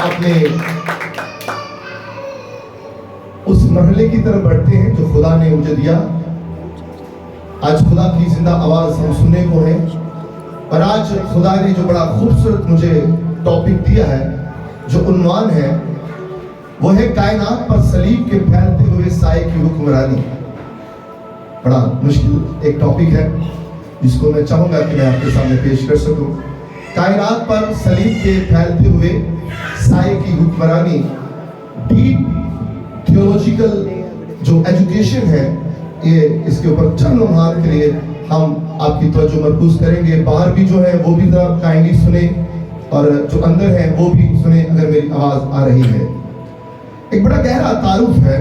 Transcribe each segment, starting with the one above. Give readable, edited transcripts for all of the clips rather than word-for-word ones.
اپنے اس مرحلے کی طرف بڑھتے ہیں جو خدا نے مجھے دیا. آج خدا کی زندہ آواز ہم سننے کو ہے، اور آج خدا نے جو بڑا خوبصورت مجھے ٹاپک دیا ہے، جو عنوان ہے، وہ ہے کائنات پر صلیب کے پھیلتے ہوئے سائے کی حکمرانی. بڑا مشکل ایک ٹاپک ہے جس کو میں چاہوں گا کہ میں آپ کے سامنے پیش کر سکوں. کائنات پر صلیب کے پھیلتے ہوئے سائے کی حکمرانی. ڈیپ تھیولوجیکل جو ایجوکیشن ہے، یہ اس کے اوپر چند لمحات کے لیے ہم آپ کی توجہ مرکوز کریں گے. باہر بھی جو ہے وہ بھی ذرا کائنڈلی سنیں، اور جو اندر ہیں وہ بھی سنیں اگر میری آواز آ رہی ہے. ایک بڑا گہرا تعارف ہے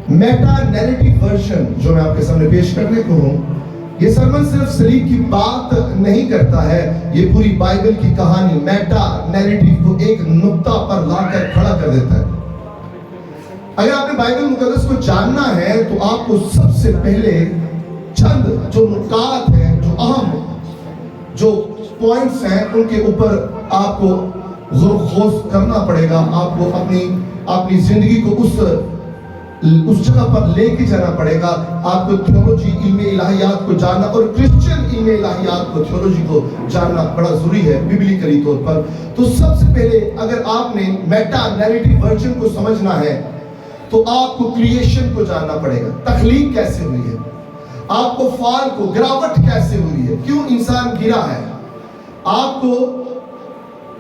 میٹا نیریٹو ورژن جو میں آپ کے سامنے پیش کرنے کو ہوں. یہ سرمن صرف صلیب کی بات نہیں کرتا ہے، یہ پوری بائبل کی کہانی میٹا نیریٹو کو ایک نقطہ پر لا کر کھڑا کر دیتا ہے. اگر آپ نے بائبل مقدس کو جاننا ہے تو آپ کو سب سے پہلے چند جو نکات ہیں، جو اہم جو پوائنٹس ہیں، ان کے اوپر آپ کو غور و خوض کرنا پڑے گا. آپ کو اپنی زندگی کو اس جگہ پر لے کے جانا پڑے گا. آپ کو تھیولوجی، علم الہیات کو جاننا، اور کرسچن علم الہیات کو، تھیولوجی کو جاننا بڑا ضروری ہے بیبلیکلی طور پر. تو سب سے پہلے اگر آپ نے میٹا نیریٹو ورژن کو سمجھنا ہے تو آپ کو کریشن کو جاننا پڑے گا. تخلیق کیسے ہوئی ہے، آپ کو فال کو، گراوٹ کیسے ہوئی ہے، کیوں انسان گرا ہے. آپ کو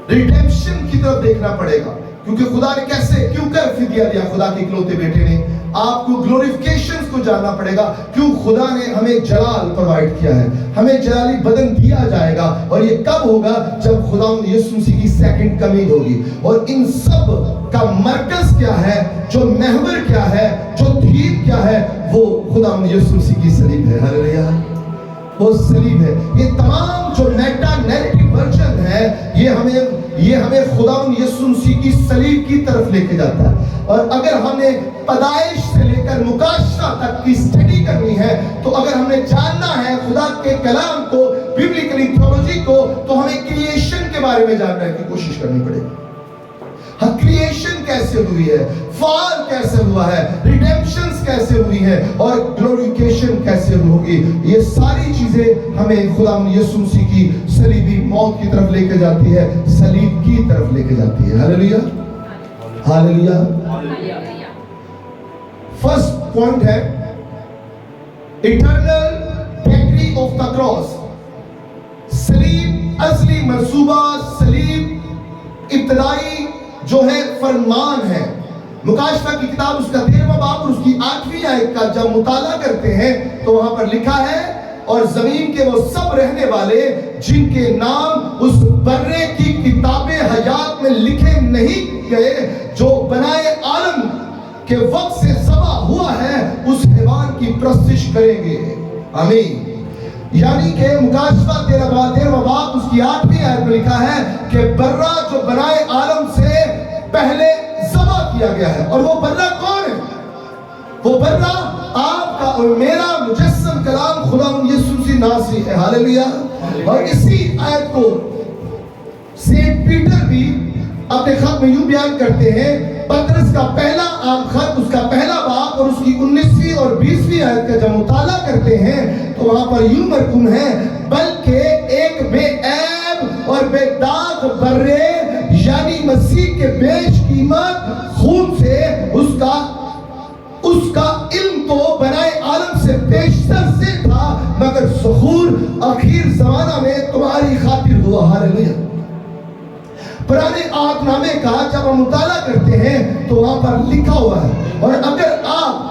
ریڈیمپشن کی طرف دیکھنا پڑے گا، کیونکہ خدا نے کیسے کیوں کر فدیہ دیا خدا کے اکلوتے بیٹے نے. آپ کو گلوریفیکیشن کو جاننا پڑے گا، کیوں خدا نے ہمیں جلال پرووائڈ کیا ہے، ہمیں جلالی بدن دیا جائے گا، اور یہ کب ہوگا؟ جب خدا یسوع مسیح کی سیکنڈ کمنگ ہوگی. اور ان سب کا مرکز کیا ہے، جو محور کیا ہے، جو تھیم کیا ہے، وہ خدا یسوع مسیح کی صلیب ہے. ہلیلویہ، وہ صلیب ہے. یہ تمام جو میٹا نیریٹو ورژن ہے، یہ ہمیں خدا یسوع مسیح کی صلیب کی طرف لے کے جاتا ہے. اور اگر ہم نے پیدائش سے لے کر مکاشفہ تک کی اسٹڈی کرنی ہے، تو اگر ہم نے جاننا ہے خدا کے کلام کو، بیبلیکلی تھیولوجی کو، تو ہمیں کریشن کے بارے میں جاننے کی کوشش کرنی پڑے گی. کریشن کیسے ہوئی ہے، فال کیسے ہوا ہے، ریڈیمپشن کیسے ہوئی ہے، اور گلوریفیکیشن کیسے ہوگی. یہ ساری چیزیں ہمیں خدا یسوع مسیح کی صلیبی موت کی طرف لے کے جاتی ہے، صلیب کی طرف لے کے جاتی ہے. Hallelujah, hallelujah. فرسٹ پوائنٹ ہے eternal decree of the cross. صلیب اصلی منصوبہ، صلیب ابتدائی جو ہے فرمان ہے. مکاشفہ کی کتاب اس کا 13واں باب اور اس کی 8ویں آیت کا جب مطالعہ کرتے ہیں تو وہاں پر لکھا ہے، اور زمین کے وہ سب رہنے والے جن کے نام اس برے کی کتاب حیات میں لکھے نہیں گئے، جو بنائے عالم کے وقت سے ذبح ہوا ہے، اس حیوان کی پرستش کریں گے. آمین. یعنی کہ مکاشفہ 13واں باب اس کی 8ویں آیت میں لکھا ہے کہ برہ جو بنائے عالم سے پہلے ذبح کیا گیا ہے. اور وہ برہ کون ہے؟ وہ برہ آپ کا اور میرا مجسم کلام خدا یسوع مسیح ناصری ہے. ہلیلویہ. اور اسی آیت کو سینٹ پیٹر بھی اپنے خط میں یوں بیان کرتے ہیں. پطرس کا پہلا عام خط، اس کا پہلا باب اور اس کی 19ویں اور 20ویں آیت کا جب مطالعہ کرتے ہیں تو وہاں پر یوں مرقوم ہے، بلکہ ایک بے عیب اور بے داغ برے، یعنی مسیح کے بیش قیمت خون سے اس کا علم تو بنائے عالم سے بیشتر سے تھا، مگر ظہور آخر زمانہ میں تمہاری خاطر ہوا. ہلیلویہ. پرانے عہد نامے کا جب ہم مطالعہ کرتے ہیں تو وہاں پر لکھا ہوا ہے. اور اگر آپ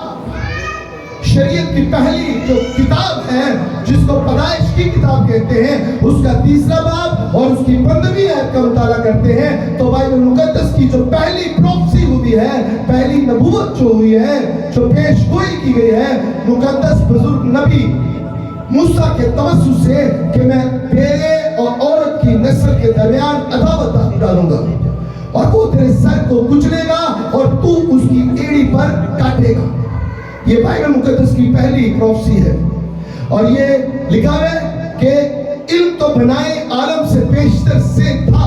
شریعت کی پہلی جو کتاب ہے جس کو پیدائش کی کتاب کہتے ہیں، اس کا 3واں باب اور اس کی 15ویں آیت کا مطالعہ کرتے ہیں تو بائبل مقدس کی جو پہلی پروفیسی ہوئی ہے، پہلی نبوت جو ہوئی ہے، جو پیش گوئی کی گئی ہے مقدس بزرگ نبی موسیٰ کے توسط سے، کہ میں تیرے اور عورت کی نسل کے درمیان عداوت ڈالوں گا، اور وہ تیرے سر کو کچلے گا اور تو اس کی ایڑی پر کاٹے گا. یہ بائبل مقدس کی پہلی پروفیسی ہے. اور یہ لکھا ہے کہ علم تو بنائے عالم سے بیشتر سے تھا،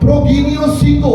PROGINOSKO,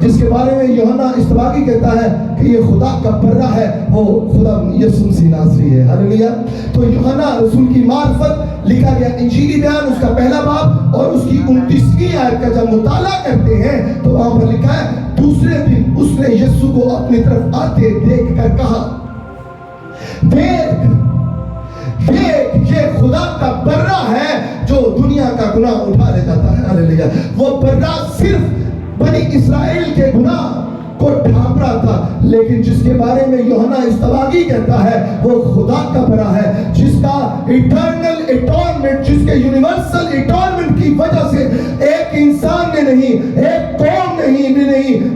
جس کے بارے میں یوحنا استباغی کہتا ہے کہ یہ خدا کا برہ ہے، وہ خدا یسوع مسیح ناصری ہے۔ ہاللیلویہ۔ تو یوحنا رسول کی معرفت لکھا گیا انجیلی بیان اس کا پہلا باب اور اس کی 29ویں آیت کا جب مطالعہ کرتے ہیں تو وہاں پر لکھا ہے دوسرے دن اس نے یسوع کو اپنی طرف آتے دیکھ کر کہا، دیکھ یہ خدا کا برہ ہے جو دنیا کا گناہ اٹھا لے جاتا ہے۔ ہاللیلویہ۔ وہ برہ صرف بنی اسرائیل کے گناہ کو ڈھانپ رہا تھا، لیکن جس کے بارے میں یوحنا استباغی کہتا ہے وہ خدا کا برہ ہے، جس کا ایٹرنل اٹونمنٹ، جس کے یونیورسل اٹونمنٹ کی وجہ سے ایک انسان نے نہیں، ایک قوم نہیں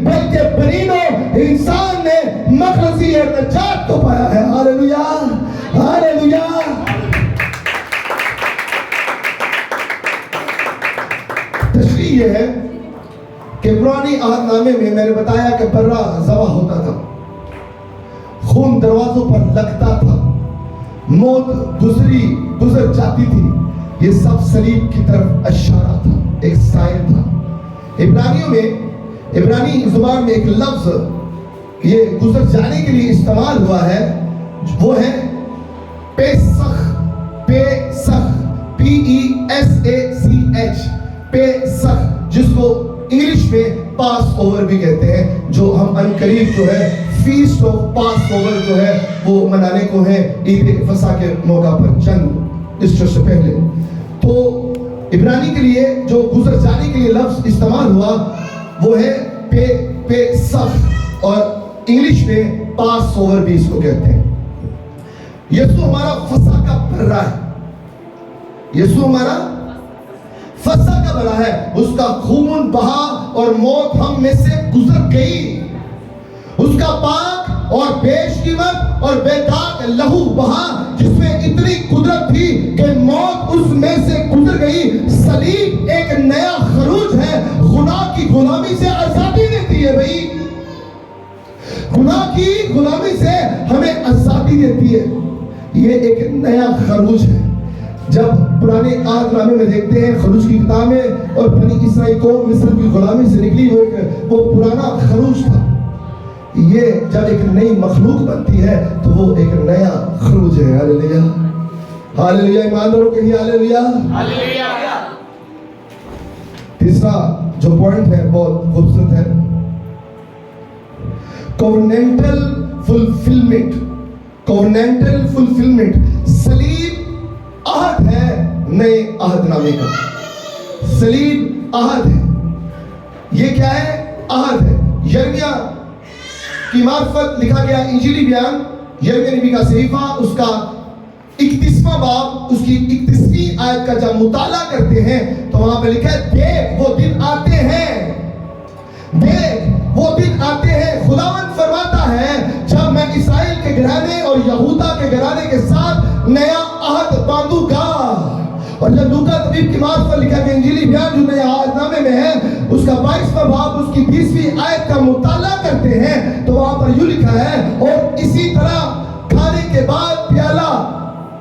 بلکہ برینوں انسان نے مخلصی اور نجات کو پایا ہے۔ ہاللیلویہ، ہاللیلویہ۔ تشریح یہ ہے کہ پرانی عہد نامے میں میں نے بتایا کہ برہ ذبح ہوتا تھا، خون دروازوں پر لگتا تھا، موت گزر جاتی تھی، یہ سب صلیب کی طرف اشارہ تھا، ایک سائن تھا۔ عبرانیوں میں، عبرانی زبان میں ایک لفظ یہ گزر جانے کے لیے استعمال ہوا ہے، وہ ہے پیسخ، PESACH، پیسخ، جس کو انگلش میں پاس اوور بھی کہتے ہیں، جو ہم ان قریب جو ہے فیسٹ آف پاس اوور جو ہے وہ منانے کو ہے عید فصح کے موقع پر، چند اسٹر سے پہلے۔ تو عبرانی کے لیے جو گزر جانے کے لیے لفظ استعمال ہوا وہ ہے پیسخ، اور انگلش میں پاس اوور بھی اس کو کہتے ہیں۔ یسوع ہمارا فصح کا برہ ہے، یسوع ہمارا فصح کا برہ ہے، اس کا خون بہا اور موت ہم میں سے گزر گئی، اس کا پاک اور بیش قیمت اور بے داغ لہو بہا جس میں اتنی قدرت تھی کہ موت اس میں سے گزر گئی۔ صلیب ایک نیا خروج ہے، گناہ کی غلامی سے آزادی دیتی ہے بھائی، گناہ کی غلامی سے ہمیں آزادی دیتی ہے، یہ ایک نیا خروج ہے۔ جب پرانے عہد نامے میں دیکھتے ہیں خروج کی کتاب میں، اور بنی اسرائیل کو مصر کی غلامی سے نکلی وہ پرانا خروج تھا، یہ جب ایک نئی مخلوق بنتی ہے تو وہ ایک نیا خروج ہے۔ ہاللیلویہ، ہاللیلویہ، ایمانداروں کہیے ہاللیلویہ، ہاللیلویہ۔ تیسرا جو پوائنٹ ہے بہت خوبصورت ہے، کووننٹل فلفلمنٹ، کووننٹل فلفلمنٹ۔ صلیب عہد ہے نئے عہد نامے کا، صلیب عہد ہے، یہ کیا ہے؟ عہد ہے۔ یرمیہ کی معرفت لکھا گیا انجیلی بیان، یرمیہ نبی کا صحیفہ اس کا 31واں باب، اس کی 31ویں آیت کا جب مطالعہ کرتے ہیں تو وہاں پہ لکھا ہے دیکھ وہ دن آتے ہیں، دیکھ وہ دن آتے ہیں، خداوند فرماتا ہے جب میں اسرائیل کے گھرانے اور یہودا کے گھرانے کے ساتھ نیا عہد باندھوں گا۔ اور جب لوکا طبیب کی معرفت لکھا کہ انجیلی بیان جو نئے عہد نامے میں ہے اس کا 22واں باب اس کی 20ویں آیت کا مطالعہ کرتے ہیں تو وہاں پر یوں لکھا ہے اور اسی طرح کھانے کے بعد پیالہ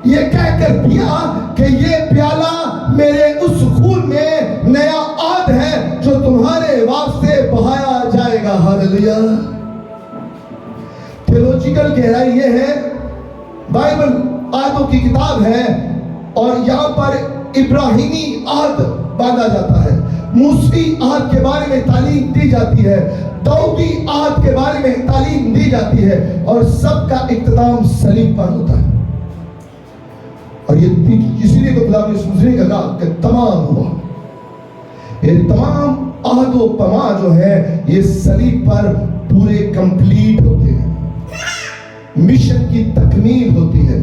یہ کہہ کر پیا کہ یہ پیالہ میرے اس خون میں نیا عہد ہے جو تمہارے واسطے بہایا جائے گا۔ ہاللیلویہ۔ تھیولوجیکل گہرائی یہ ہے، بائبل عہدوں کی کتاب ہے اور یہاں پر ابراہیمی عہد باندھا جاتا ہے، موسیٰی عہد کے بارے میں تعلیم دی جاتی ہے، داؤدی عہد کے بارے میں تعلیم دی جاتی ہے، اور سب کا اختتام صلیب پر ہوتا ہے۔ اور یہ اسی لیے تو خدا نے سوچنے کا کہا کہ تمام ہوا، یہ تمام عہد و پیما جو ہے یہ صلیب پر پورے کمپلیٹ ہوتے ہیں، مشن کی تکمیل ہوتی ہے،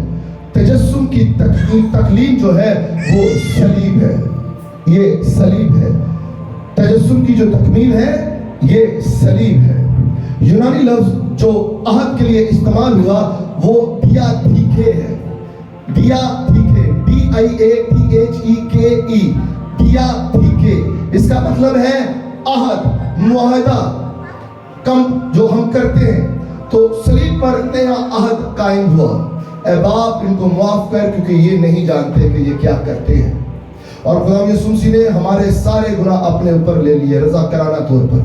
تجسم کی تکلیل جو ہے وہ صلیب ہے، یہ صلیب ہے، تجسم کی جو تکمیل ہے یہ صلیب ہے۔ یونانی لفظ جو عہد کے لیے استعمال ہوا وہ دیا تھیکے ہے، دیا تھیکے، DIATHEKE، دیا تھیکے، اس کا مطلب ہے عہد، معاہدہ جو ہم کرتے ہیں۔ تو صلیب پر نیا عہد قائم ہوا، اے باپ ان کو معاف کر کیونکہ یہ نہیں جانتے کہ یہ کیا کرتے ہیں۔ اور خدا یسوع مسیح نے ہمارے سارے گناہ اپنے اوپر لے لیے رضا کرانہ طور پر،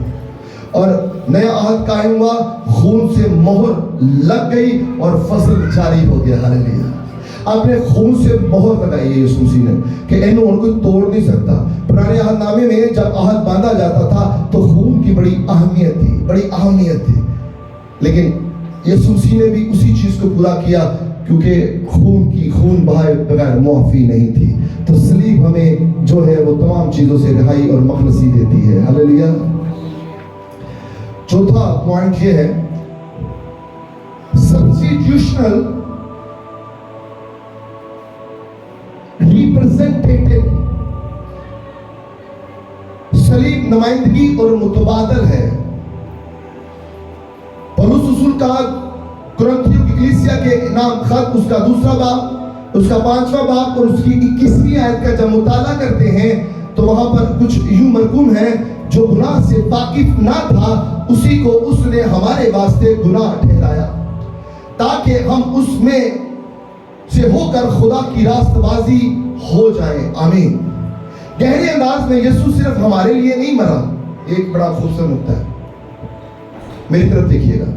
اور نیا عہد قائم ہوا, خون سے مہر لگ گئی اور فصل جاری ہو گیا. ہاللیلویا. آپ نے خون سے مہر لگائی ہے یسوع مسیح نے کہ انہوں کوئی توڑ نہیں سکتا. پرانے عہد نامے میں جب عہد باندھا جاتا تھا تو خون کی بڑی اہمیت تھی, لیکن یسوع مسیح نے بھی اسی چیز کو پورا کیا, کیونکہ خون بہائے بغیر معافی نہیں تھی. تو صلیب ہمیں جو ہے وہ تمام چیزوں سے رہائی اور مخلصی دیتی ہے. ہاللیلویا. چوتھا پوائنٹ یہ ہے, سبسٹیٹیوشنل ریپرزینٹیٹیو. صلیب نمائندگی اور متبادل ہے. پولس رسول کا کرنتھیوں کی کلیسیا کے نام خط, اس کا 2 باب, اس کا 5واں باب اور اس کی 21ویں آیت کا جب مطالعہ کرتے ہیں تو وہاں پر کچھ یوں مرقوم ہے, جو گناہ سے واقف نہ تھا اسی کو اس نے ہمارے واسطے گناہ ٹھہرایا تاکہ ہم اس میں سے ہو کر خدا کی راست بازی ہو جائیں. آمین. گہرے انداز میں یسوع صرف ہمارے لیے نہیں مرا. ایک بڑا خوبصورت نقطہ ہے, میری طرف دیکھیے گا.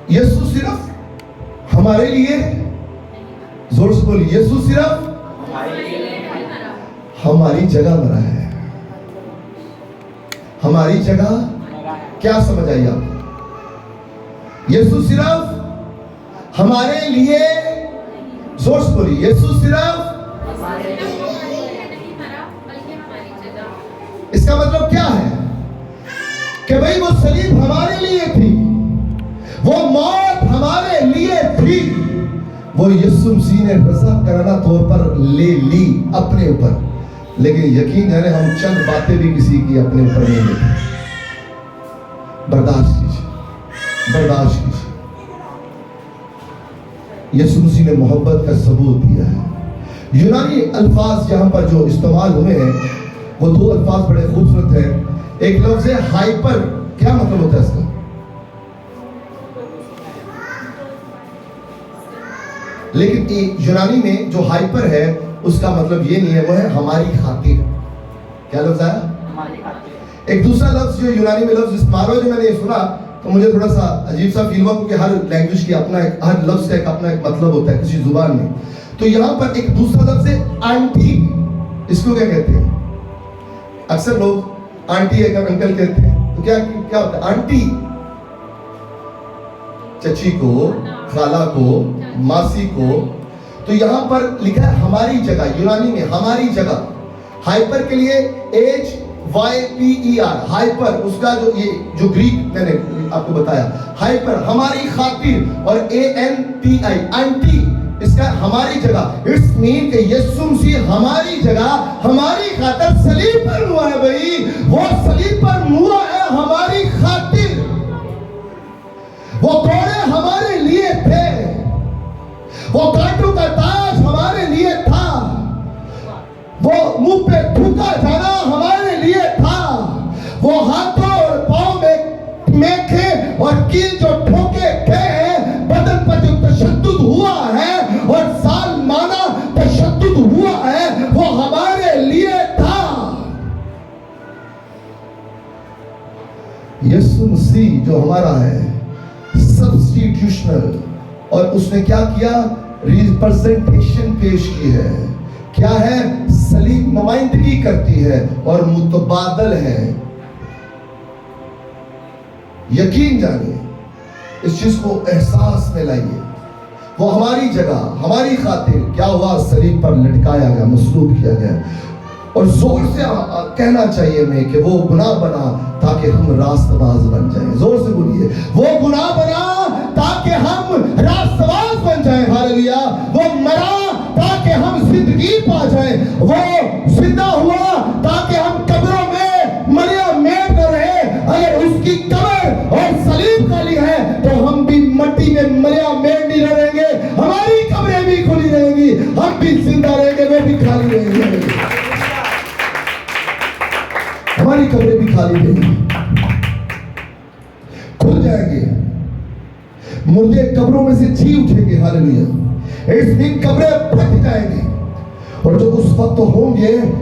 یسوع صرف ہمارے لیے, زور سے بولیے, یسوع صرف ہماری جگہ مرا ہے. ہماری جگہ کیا سمجھ آئی آپ کو؟ یسوع صرف ہمارے لیے, زور سے بولیے, یسوع صرف. اس کا مطلب کیا ہے کہ بھئی وہ صلیب ہمارے لیے تھی, وہ موت ہمارے لیے تھی, وہ یسوع مسیح نے رضا کرنا طور پر لے لی اپنے اوپر. لیکن یقین جانے ہم چند باتیں بھی کسی کی اپنے اوپر نہیں لیتے. برداشت کیجیے. یسوع مسیح نے محبت کا ثبوت دیا ہے. یونانی الفاظ یہاں پر جو استعمال ہوئے ہیں وہ 2 الفاظ بڑے خوبصورت ہیں. ایک لفظ ہے ہائپر. کیا مطلب ہوتا ہے اس کا؟ لیکن یونانی میں جو ہائپر ہے اس کا مطلب یہ نہیں ہے, وہ ہے ہماری خاطر. کیا لفظ ہے؟ ہماری خاطر. ایک دوسرا لفظ جو یونانی میں لفظ استعمال ہوا, جو میں نے سنا تو مجھے تھوڑا سا عجیب سا فیل ہوا, کیونکہ ہر لینگویج کی اپنا ہر لفظ کا اپنا ایک مطلب ہوتا ہے کسی زبان میں. تو یہاں پر ایک دوسرا لفظ ہے آنٹی. اس کو کیا کہتے ہیں؟ اکثر لوگ آنٹی ایک انکل کہتے ہیں. تو کیا ہوتا ہے آنٹی؟ چچی کو, خالہ کو, ماسی کو. تو یہاں پر لکھا ہے ہماری جگہ. یونانی میں ہماری جگہ. ہائپر کے لیے HYPER, ہائپر. اس کا جو گریک میں نے آپ کو بتایا, ہائپر ہماری خاطر, اور ANTI آنٹی, اس کا ہماری جگہ. اٹس مین کہ یسوع مسیح ہماری جگہ ہماری خاطر صلیب پر ہوا ہے. بھائی وہ صلیب پر ہوا ہے ہماری خاطر. وہ کوڑے ہمارے لیے تھے, وہ کانٹوں کا تاج ہمارے لیے تھا, وہ منہ پہ تھوکا جانا ہمارے لیے تھا, وہ ہاتھوں اور پاؤں میں میکھے اور کیل جو ٹھوکے گئے, بدن پر جو تشدد ہوا ہے اور ظالمانہ تشدد ہوا ہے, وہ ہمارے لیے تھا. یسوع مسیح جو ہمارا ہے سبسٹیٹیوشنل, اور اس نے کیا کیا؟ ریپرزنٹیشن پیش کی ہے. کیا ہے؟ صلیب نمائندگی کرتی ہے اور متبادل ہے. یقین جانیے, اس چیز کو احساس میں لائیے. وہ ہماری جگہ ہماری خاطر کیا ہوا؟ صلیب پر لٹکایا گیا, مصلوب کیا گیا. اور زور سے کہنا چاہیے ہمیں کہ وہ گناہ بنا تاکہ ہم راست باز بن جائیں. زور سے بولیے, وہ گناہ بنا تاکہ ہم راست باز بن جائیں. ہاللیلویا. وہ مرا تاکہ ہم زندگی پا جائیں. وہ زندہ ہوا تاکہ ہم قبروں میں مریا میٹ نہ رہے. اگر اس کی قبر اور صلیب خالی ہے تو ہم بھی مٹی میں مریا میٹ نہیں رہیں گے. ہماری قبریں بھی کھلی رہیں گی, ہم بھی زندہ رہیں گے, وہ بھی خالی رہیں گے. ہماری قبریں بھی خالی رہیں گی, کھل جائیں گے. مردے قبروں میں سے جی اٹھیں گے. ہاللیلویا. اس دن قبریں پھٹ جائیں گے, اور جو اس وقت ہوں گے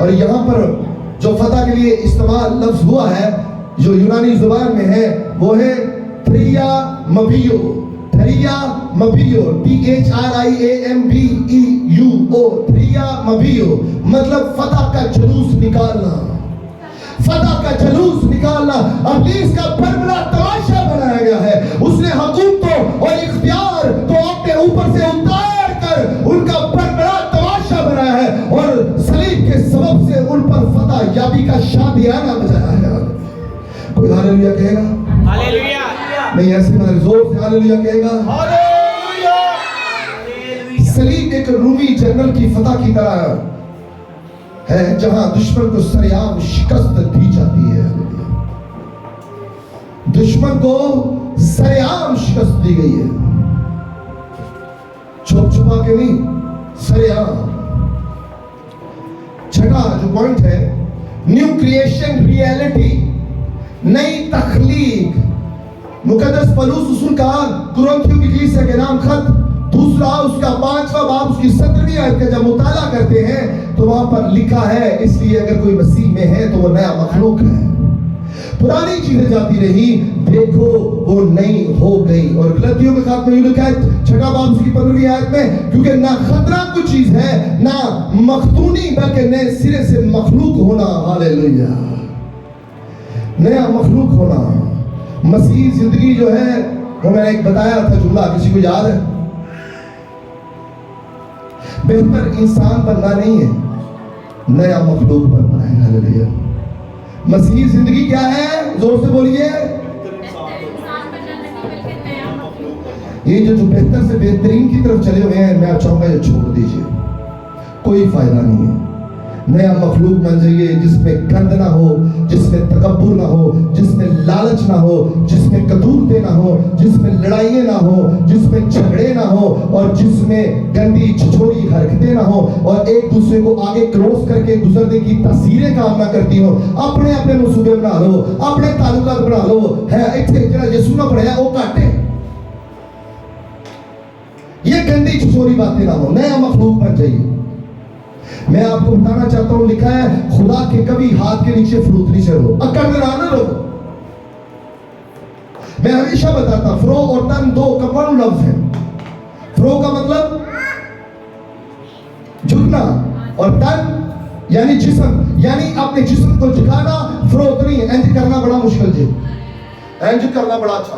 اور یہاں پر جو فتح کے لیے استعمال لفظ ہوا ہے جو یونانی زبان میں ہے وہ ہے تھریا مبیو. تھریا مبیو THRIAMBEUO تھریا مبیو مطلب فتح کا جلوس نکالنا. فتح کا جلوس نکالنا ابلیس کا بربلا تماشا بنایا گیا ہے. اس نے حکومتوں اور اختیار تو اپنے اوپر سے اتار کر ان کا بربلا تماشا بنایا ہے اور صلیب کے سبب سے ان پر فتح یابی کا شادیانہ بجایا ہے. کوئی ہاللویا کہے گا؟ ہاللویا. نہیں ایسے میں زور سے ہاللویا کہے گا؟ ہاللویا. صلیب ایک رومی جنرل کی فتح کی طرح ہے جہاں دشمن کو سریعام شکست دی جاتی ہے. دشمن کو سریعام شکست دی گئی ہے, چھپ چھپا کے نہیں, سریعام. چھٹا جو پوائنٹ ہے نیو کریشن ریئلٹی, نئی تخلیق. مقدس پولس رسول کا کرنتھیوں کی کلیسیا کے نام خط دوسرا اس کا 5واں باب اس کی 17ویں آیت کا جب مطالعہ کرتے ہیں تو وہاں پر لکھا ہے اس لیے اگر کوئی مسیح میں ہے تو وہ نیا مخلوق ہے, پرانی چیزیں جاتی رہی دیکھو وہ نئی ہو گئی. اور غلطیوں کے خاتمے میں لکھا ہے 6 باب اس کی 15ویں آیت میں کیونکہ نہ خطرہ کچھ چیز ہے نہ مختونی بلکہ نئے سرے سے مخلوق ہونا. ہاللویا. نیا مخلوق ہونا. مسیح زندگی جو ہے وہ میں نے ایک بتایا تھا جملہ, کسی کو یاد ہے؟ بہتر انسان بننا نہیں ہے, نیا مخلوق بننا ہے. ہاللویا. مسیحی زندگی کیا ہے؟ زور سے بولیے. یہ جو بہتر سے بہترین کی طرف چلے ہوئے ہیں میں آپ چاہوں گا یہ چھوڑ دیجئے, کوئی فائدہ نہیں ہے. نیا مخلوق بن جائیے جس میں گند نہ ہو, جس میں تکبر نہ ہو, جس میں لالچ نہ ہو, جس میں کدورتے نہ ہو, جس میں لڑائیاں نہ ہو, جس میں جھگڑے نہ ہو اور جس میں گندی چھچوری حرکتیں نہ ہو اور ایک دوسرے کو آگے کروس کر کے گزرنے کی تصویریں کام نہ کرتی ہو. اپنے اپنے منصوبے بنا لو, اپنے تعلقات بنا لو. ہے ایتھے جڑا یسوع نہ پڑھیا وہ کاٹے, یہ گندی چھچوری باتیں نہ ہو. نیا مخلوق بن جائیے. میں آپ کو بتانا چاہتا ہوں لکھا ہے خدا کے کبھی ہاتھ کے نیچے فروتنی سے رہو, اکڑ میں نہ رہو. میں ہمیشہ بتاتا فرو اور تن دو کپڑوں لفظ ہیں. فرو کا مطلب جھکنا اور تن یعنی جسم, یعنی اپنے جسم کو جھکانا. فروت نہیں, انج کرنا بڑا مشکل جی, انج کرنا بڑا اچھا.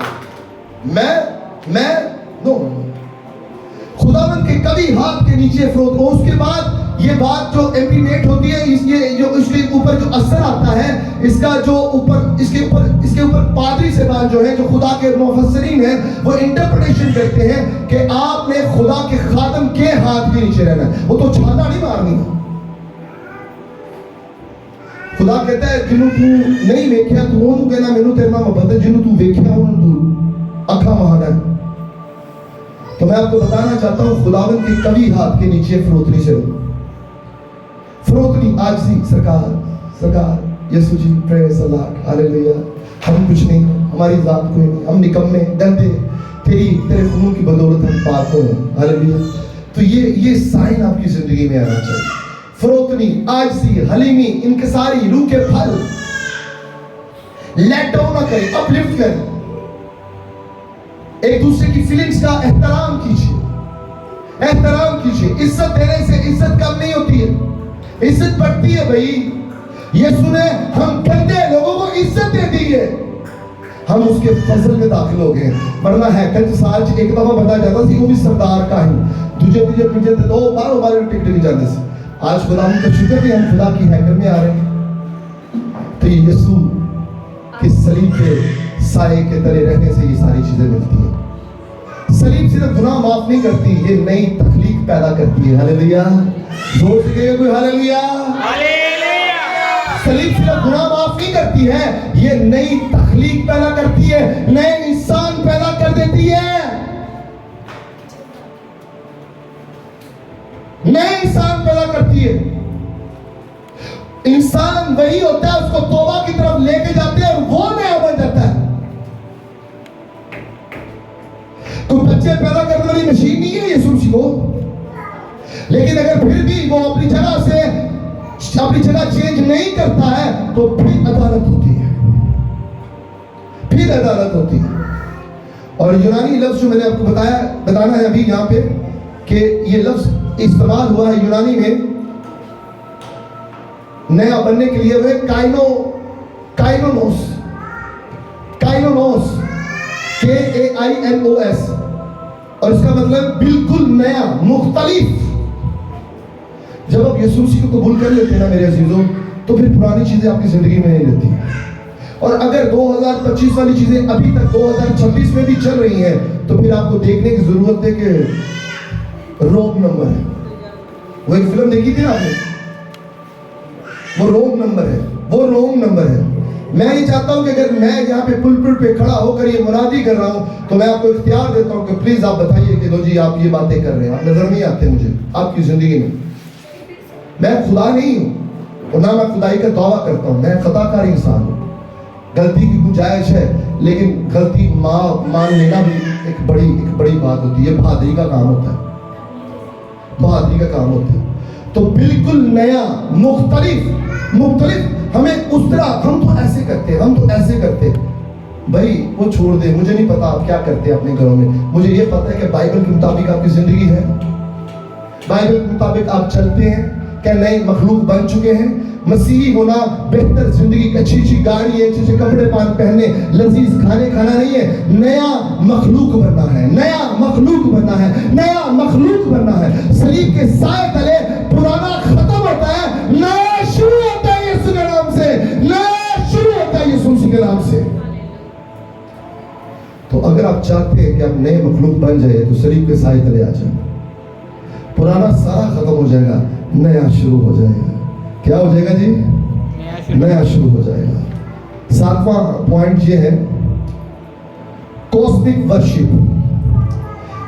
میں نو خداوند کے کبھی ہاتھ کے نیچے فروت ہو. اس کے بعد یہ بات جو امپلیمنٹ ہوتی ہے اس کے اوپر جو اثر آتا ہے اس کا جو اس کے اوپر پادری صاحبان جو ہیں جو خدا کے مفسرین ہیں وہ انٹرپریٹیشن کرتے ہیں کہ آپ نے خدا کے خادم کے ہاتھ کے نیچے رہنا ہے. وہ تو چھالا نہیں مارنی ہے. خدا کہتا ہے جنہوں تو نہیں ویکھیا تو انہوں کہنا مینوں تیرے نال محبت ہے, جنہوں تو ویکھیا انہوں تو اکھاں مہانا ہے. تو میں آپ کو بتانا چاہتا ہوں خداوند کے کبھی ہاتھ کے نیچے فروتنی سے رہو. فروتنی آجزی. سرکار یسوع جی پریز اللہ. ہاللویا. ہم کچھ نہیں, ہماری ذات کوئی نہیں, ہم نکمے گندے, تیرے خون کی بدولت ہم پاک ہو ہیں. ہاللویا. تو یہ سائن آپ کی زندگی میں آنا چاہیے. فروتنی, آجزی, حلیمی, انکساری, روح کے پھل. لیٹ ڈاؤن نہ کریں, اپ لفٹ کریں. ایک دوسرے کی فیلنگز کا احترام کیجیے. عزت دینے سے عزت کم نہیں ہوتی ہے, عزت بڑھتی ہے. بھائی یسوع نے ہم گندے لوگوں کو عزت دے دی ہے, ہم اس کے فضل میں داخل ہو گئے. ورنہ ہیکل سال ایک دفعہ بندہ جاتا سی وہ بھی سردار کا ہی تجھے پیچھے دو بار ٹکٹ نہیں جاتے سے. آج خدا ہم کا شکر ہے ہم خدا کی ہیکل میں آ رہے ہیں. تو یسوع کے صلیب کے سائے کے تلے رہنے سے یہ ساری چیزیں ملتی ہیں. صلیب صرف گناہ معاف نہیں کرتی, یہ نئی تخلیق پیدا کرتی ہے. ہاللویا. زور سے کہیے کوئی ہاللویا. صلیب صرف گناہ معاف نہیں کرتی ہے, یہ نئی تخلیق پیدا کرتی ہے, نئے انسان پیدا کر دیتی ہے. نئے انسان پیدا کرتی ہے. انسان وہی ہوتا ہے اس کو توبہ کی طرف لے کے جاتے ہیں اور وہ نیا بن جاتا ہے. کوئی بچے پیدا کرنے والی مشین نہیں ہے یسوع مسیح کو, لیکن اگر پھر بھی وہ اپنی جگہ سے اپنی جگہ چینج نہیں کرتا ہے تو پھر عدالت ہوتی ہے، پھر عدالت ہوتی ہے۔ اور یونانی لفظ جو میں نے آپ کو بتانا ہے ابھی یہاں پہ کہ یہ لفظ استعمال ہوا ہے یونانی میں نیا بننے کے لیے، وہ کائنونوس، KAINOS، اور اس کا مطلب بالکل نیا، مختلف۔ جب آپ یسوع مسیح کو قبول کر لیتے ہیں نا میرے عزیزوں، تو پھر پرانی چیزیں آپ کی زندگی میں نہیں رہتی، اور اگر 2025 والی چیزیں ابھی تک 2026 میں بھی چل رہی ہیں تو پھر آپ کو دیکھنے کی ضرورت ہے کہ رونگ نمبر ہے۔ وہ ایک فلم دیکھی تھی نا آپ نے، وہ رونگ نمبر ہے، وہ رونگ نمبر ہے۔ میں یہ چاہتا ہوں کہ اگر میں یہاں پہ پلپٹ پہ کھڑا ہو کر یہ منادی کر رہا ہوں تو میں آپ کو اختیار دیتا ہوں کہ پلیز آپ بتائیے کہ دو جی آپ یہ باتیں کر رہے ہیں، آپ نظر نہیں آتے مجھے آپ کی زندگی میں۔ میں خدا نہیں ہوں اور نہ میں خدائی کا دعویٰ کرتا ہوں، میں خطا کار انسان ہوں، غلطی کی گنجائش ہے، لیکن غلطی مان لینا بھی ایک بڑی بات ہوتی ہے، بہادری کا کام ہوتا ہے، بہادری کا کام ہوتا ہے۔ تو بالکل نیا، مختلف، ہمیں اس طرح، ہم تو ایسے کرتے بھائی وہ چھوڑ دے، مجھے نہیں پتا آپ کیا کرتے ہیں اپنے گھروں میں، مجھے یہ پتا ہے کہ بائبل کے مطابق آپ کی زندگی ہے، بائبل کے مطابق آپ چلتے ہیں، کہ نئے مخلوق بن چکے ہیں۔ مسیحی ہونا بہتر زندگی، اچھی گاڑی ہے، اچھے کپڑے پہننے، لذیذ کھانے کھانا نہیں ہے، نیا مخلوق بننا ہے، نیا مخلوق بننا ہے۔ صلیب کے سائے تلے پرانا ختم ہوتا ہے، نیا شروع ہوتا ہے یسوع کے نام سے، نیا شروع ہوتا ہے یسوع مسیح کے نام سے۔ تو اگر آپ چاہتے ہیں کہ آپ نئے مخلوق بن جائے تو صلیب کے سائے تلے آ جائیں، پرانا سارا ختم ہو جائے گا، نیا شروع ہو جائے گا۔ کیا ہو جائے گا جی؟ نیا شروع ہو جائے گا۔ 7واں پوائنٹ یہ ہے کاسمک ورشپ۔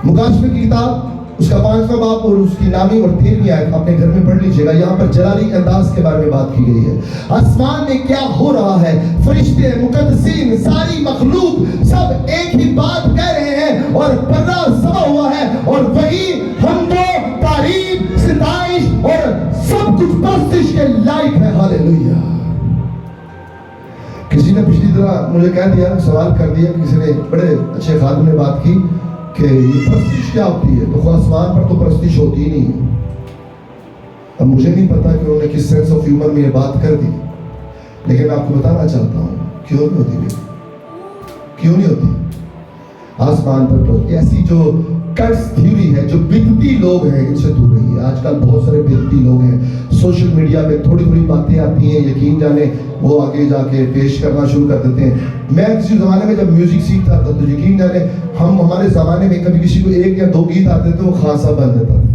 مکاشفے کی کتاب اس کا 5واں باب اور اس کی 9ویں اور 13ویں آیت اپنے گھر میں پڑھ لیجئے گا۔ یہاں پر جلالی انداز کے بارے میں بات کی گئی ہے۔ آسمان میں کیا ہو رہا ہے، فرشتے، مقدسین، ساری مخلوق سب ایک ہی بات کہہ رہے ہیں، اور پردہ سما ہوا ہے، اور وہی حمد و تعریف، ستائش اور سب کچھ پرستش کے لائق ہے۔ ہاللیلویہ۔ کسی نے پچھلی طرح مجھے کہہ دیا، سوال کر دیا، کسی نے بڑے اچھے خادم نے بات کی کہ یہ پرستش کیا ہوتی ہے؟ تو آسمان پر تو پرستش ہوتی ہی نہیں ہے۔ اب مجھے نہیں پتا کہ انہوں نے کس سینس آف ہیومر میں یہ بات کر دی، لیکن میں آپ کو بتانا چاہتا ہوں کیوں نہیں ہوتی بھی، کیوں نہیں ہوتی آسمان پر تو۔ ایسی جو کٹس تھیوری ہے، جو بدعتی لوگ ہیں، ان سے دور رہیے۔ آج کل بہت سارے بدعتی لوگ ہیں، سوشل میڈیا پہ تھوڑی باتیں آتی ہیں، یقین جانے وہ آگے جا کے پیش کرنا شروع کر دیتے ہیں۔ میں کسی زمانے میں جب میوزک سیکھتا تھا تو یقین جانے ہمارے زمانے میں کبھی کسی کو 1 یا 2 گیت آتے تھے، وہ خاصا بن دیتا تھا۔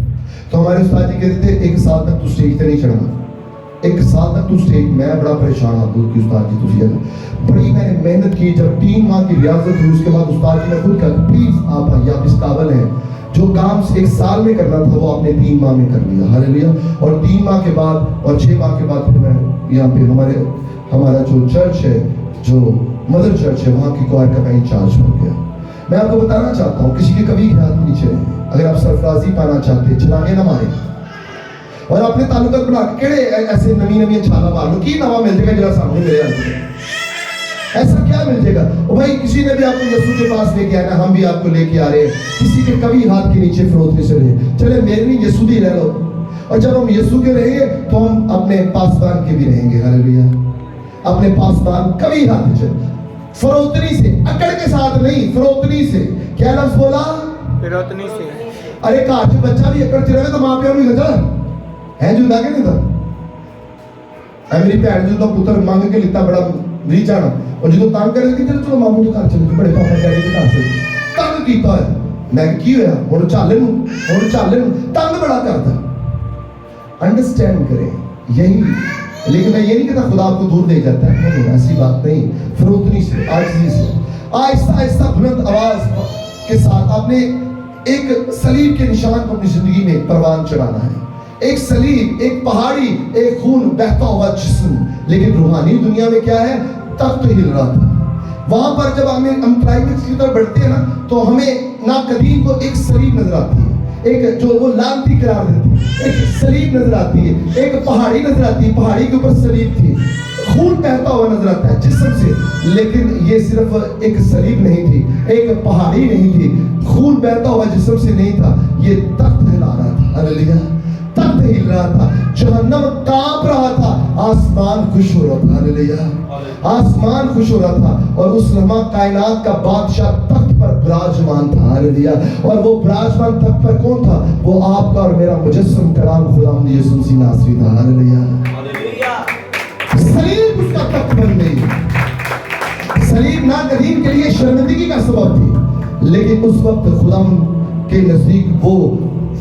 تو ہمارے استاد جی کہتے تھے 1 سال تک تو اسٹیج پہ نہیں چڑھنا، 1 سال تک تو اسٹیج۔ میں بڑا پریشان ہوں کہ استاد جی تجھے بڑی میں نے محنت کی، جب 3 ماہ کی ریاضت ہوئی اس کے بعد استاد جی نے خود کہا پلیز آپ بھائی آپ اس قابل ہیں، جو کام 1 سال میں کرنا تھا وہ آپ نے 3 ماہ میں کر لیا۔ ہاللیلویہ۔ اور 3 ماہ کے بعد اور 6 ماہ کے بعد پھر میں یہاں پہ ہمارا جو چرچ ہے، جو مدر چرچ ہے، وہاں کی کوائر کا میں انچارج بن گیا۔ میں آپ کو بتانا چاہتا ہوں کسی کے کبھی ہاتھ نہیں چلے، اگر آپ سرفرازی پانا چاہتے ہیں چلانے نہ مارے، اور اپنے تعلقات بنا کے کہڑے ایسے نمی چھالا مار لو کی نوا مل جائے گا جڑا سامنے میرے آتے ہیں، ایسا کیا مل جائے گا؟ اور بھائی کسی نے بھی آپ کو یسوع کے پاس لے کے آنا، ہم بھی آپ کو لے کے آ رہے ہیں۔ کسی کے کبھی ہاتھ کے نیچے فروخت نہیں چلے، چلے میرے نہیں یسوع بھی رہ لو، اور جب ہم یسوع کے رہیں گے تو ہم اپنے پاسبان کے بھی رہیں گے۔ ہاللیلویہ۔ اپنے پاسبان کبھی ہاتھ نہیں چلے، فروتنی سے، اکڑ کے ساتھ نہیں، فروتنی سے۔ کیا لفظ بولا؟ فروتنی سے۔ ارے کہاں جو بچہ بھی اکڑ چلے تو ماں پیوں نہیں لگا ہے جو دا کے نہیں تھا۔ میری بھن جو پتر مانگ کے لیتا بڑا نہیں جانا، اور جو تنگ کرے کہ چلو ماموں کے گھر چلے، بڑے پاپا ڈیڈی کے گھر چلے، تنگ کیتا ہے۔ میں کی ہویا ہن چالے تنگ بڑا کرتا۔ انڈرسٹینڈ کریں یہی، لیکن میں یہ نہیں کہتا خدا آپ کو دور دے جاتا ہے، نہیں ایسی بات نہیں۔ فروتنی سے، عاجزی سے، آہستہ آہستہ بلند آواز کے ساتھ آپ نے ایک صلیب کے نشان کو اپنی زندگی میں پروان چڑھانا ہے۔ ایک صلیب، ایک پہاڑی، ایک خون بہتا ہوا جسم، لیکن روحانی دنیا میں کیا ہے؟ تخت ہل رہا تھا۔ وہاں پر جب ہم کلائمیکس کی طرف بڑھتے ہیں نا تو ہمیں ناقدین کو ایک صلیب نظر آتی ہے، ایک جو وہ لانتی قرار دیتی، ایک صلیب نظر آتی ہے، ایک پہاڑی نظر آتی ہے، پہاڑی کے اوپر صلیب تھی، خون بہتا ہوا نظر آتا ہے جسم سے، لیکن یہ صرف ایک صلیب نہیں تھی، ایک پہاڑی نہیں تھی، خون بہتا ہوا جسم سے نہیں تھا، یہ تخت ہلا رہا تھا، ہلیلویا، تخت ہل رہا تھا، جہنم کانپ رہا تھا، آسمان خوش ہو رہا تھا، ہلیلویا، آسمان خوش ہو رہا تھا، اور اس لمحہ کائنات کا بادشاہ تخت پر براجمان تھا، ہلیلویا، اور وہ براجمان تخت پر کون تھا؟ وہ آپ کا اور میرا مجسم کلام خداوند یسوع مسیح ناصری تھا، ہلیلویا۔ صلیب اس کا تخت بن گئی۔ صلیب ناقدین کے لیے شرمندگی کا سبب تھی، لیکن اس وقت خداوند کے نزدیک وہ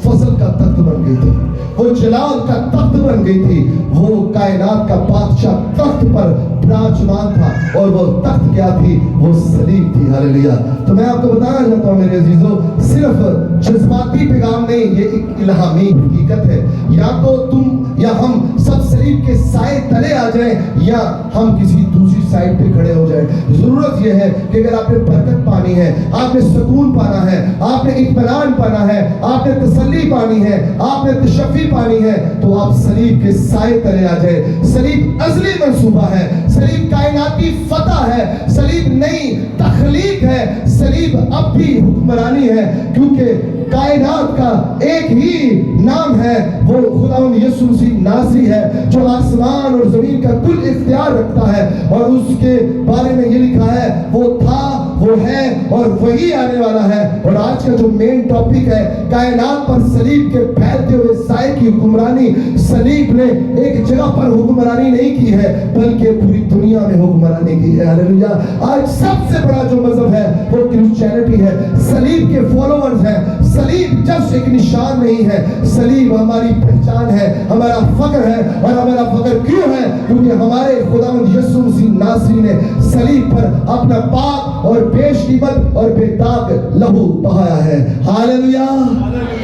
فضل کا تخت بن گئی تھی، وہ جلال کا تخت بن گئی تھی، وہ کائنات کا بادشاہ تخت پر براجمان تھا، اور وہ تخت کیا تھی؟ وہ صلیب تھی، ہلیلویا۔ تو میں آپ کو بتانا چاہتا ہوں میرے عزیزو، صرف جذباتی پیغام نہیں، یہ ایک الہامی حقیقت ہے۔ یا تو تم یا ہم سب صلیب کے سائے تلے آ جائیں، یا ہم کسی دوسری سائڈ پہ کھڑے ہو جائیں۔ ضرورت یہ ہے کہ اگر آپ نے برکت پانی ہے، آپ نے سکون پانا ہے، آپ نے اطمینان پانا ہے، آپ نے تسلی پانی ہے، آپ نے تشفی پانی ہے، تو آپ صلیب کے سائے تلے آ جائیں۔ صلیب ازلی منصوبہ ہے، صلیب کائناتی فتح ہے، صلیب نئی تخلیق ہے، صلیب اب بھی حکمرانی ہے، کیونکہ کائنات کا ایک ہی نام ہے، وہ خداوند یسوع مسیح ناصری ہے، جو آسمان اور زمین کا کل اختیار رکھتا ہے، اور اس کے بارے میں یہ لکھا ہے، وہ تھا، وہ ہے اور وہی آنے والا ہے۔ اور آج کا جو مین ٹاپک ہے، کائنات پر صلیب کے پھیلتے ہوئے سائے کی حکمرانی۔ صلیب نے ایک جگہ پر حکمرانی نہیں کی ہے، بلکہ پوری دنیا میں حکمرانی کی ہے، ہلیلویا۔ آج سب سے بڑا جو مذہب ہے وہ کرسچینٹی ہے، صلیب کے فالوورز ہیں۔ صلیب جسٹ ایک نشان نہیں ہے، صلیب ہماری پہچان ہے، ہمارا فخر ہے، اور ہمارا فخر کیوں ہے؟ کیونکہ ہمارے خداوند یسوع مسیح ناصری نے صلیب پر اپنا پاک اور بیش قیمت اور بے داغ لہو بہایا ہے، ہاللویا،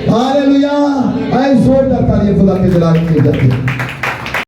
ہاللویا۔ آئے زوردار تالیاں خدا کے جلال کے لیے۔